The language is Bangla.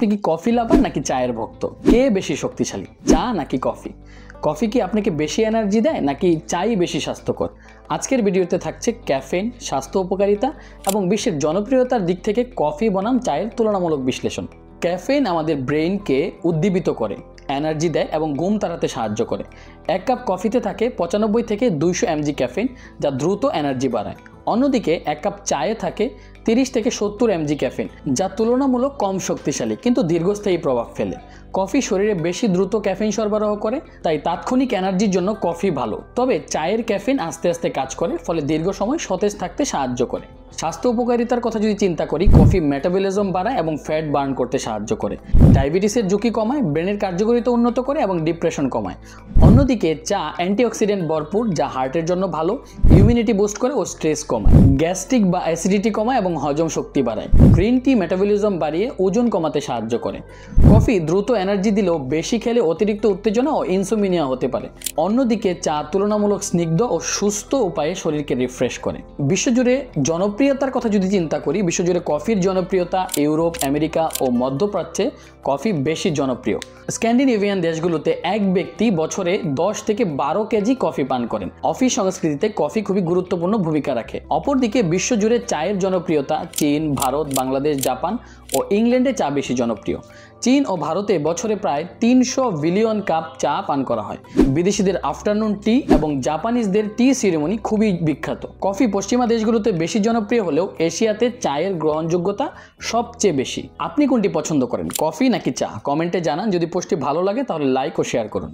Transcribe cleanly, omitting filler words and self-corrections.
আপনি কি কফি লাভার নাকি চায়ের ভক্ত? কে বেশি শক্তিশালী, চা নাকি কফি? কফি কি আপনাকে বেশি এনার্জি দেয় নাকি চাই বেশি স্বাস্থ্যকর? আজকের ভিডিওতে থাকছে ক্যাফেইন, স্বাস্থ্য উপকারিতা এবং বিশ্বের জনপ্রিয়তার দিক থেকে কফি বনাম চায়ের তুলনামূলক বিশ্লেষণ। ক্যাফেইন আমাদের ব্রেইনকে উদ্দীপিত করে, এনার্জি দেয় এবং ঘুম তাড়াতে সাহায্য করে। এক কাপ কফিতে থাকে 95 থেকে 200 mg ক্যাফেইন, যা দ্রুত এনার্জি বাড়ায়। অন্যদিকে এক কাপ চায়ে থাকে 30 থেকে 70 mg ক্যাফেইন, যা তুলনামূলক কম শক্তিশালী কিন্তু দীর্ঘস্থায়ী প্রভাব ফেলে। কফি শরীরে বেশি দ্রুত ক্যাফেইন সরবরাহ করে, তাই তাৎক্ষণিক এনার্জির জন্য কফি ভালো। তবে চায়ের ক্যাফেইন আস্তে আস্তে কাজ করে, ফলে দীর্ঘ সময় সতেজ থাকতে সাহায্য করে। স্বাস্থ্য উপকারিতার কথা যদি চিন্তা করি, কফি মেটাবলিজম বাড়ায় এবং ফ্যাট বার্ন করতে সাহায্য করে, ডায়াবেটিসের ঝুঁকি কমায়, ব্রেনের কার্যকারিতা উন্নত করে এবং ডিপ্রেশন কমায়। অন্যদিকে চা অ্যান্টিঅক্সিডেন্ট ভরপুর, যা হার্টের জন্য ভালো, ইমিউনিটি বুস্ট করে ও স্ট্রেস কমায়, গ্যাস্ট্রিক বা অ্যাসিডিটি কমায় এবং হজম শক্তি বাড়ায়। গ্রিন টি মেটাবলিজম বাড়িয়ে ওজন কমাতে সাহায্য করে। কফি দ্রুত এনার্জি দিলেও বেশি খেলে অতিরিক্ত উত্তেজনা ও ইনসোমিনিয়া হতে পারে। অন্যদিকে চা তুলনামূলক স্নিগ্ধ ও সুস্থ উপায়ে শরীরকে রিফ্রেশ করে। বিশ্বজুড়ে জনপ্রিয়তার কথা যদি চিন্তা করি, বিশ্বজুড়ে কফির জনপ্রিয়তা ইউরোপ, আমেরিকা ও মধ্যপ্রাচ্যে কফি বেশি জনপ্রিয়। স্ক্যান্ডিনেভিয়ান দেশগুলোতে এক ব্যক্তি বছরে 10 থেকে 12 কেজি কফি পান করেন। অফিস সংস্কৃতিতে কফি খুবই গুরুত্বপূর্ণ ভূমিকা রাখে। অপরদিকে বিশ্বজুড়ে চায়ের জনপ্রিয়তা চীন, ভারত, বাংলাদেশ, জাপান ও ইংল্যান্ডে চা বেশি জনপ্রিয়। চীন ও ভারতে বছরে প্রায় 300 বিলিয়ন কাপ চা পান করা হয়। বিদেশিদের আফটারনুন টি এবং জাপানিজদের টি সেরেমনি খুবই বিখ্যাত। কফি পশ্চিমা দেশগুলোতে বেশি জনপ্রিয় হলেও এশিয়াতে চায়ের গ্রহণযোগ্যতা সবচেয়ে বেশি। আপনি কোনটি পছন্দ করেন, কফি নাকি চা? কমেন্টে জানান। যদি পোস্টটি ভালো লাগে তাহলে লাইক ও শেয়ার করুন।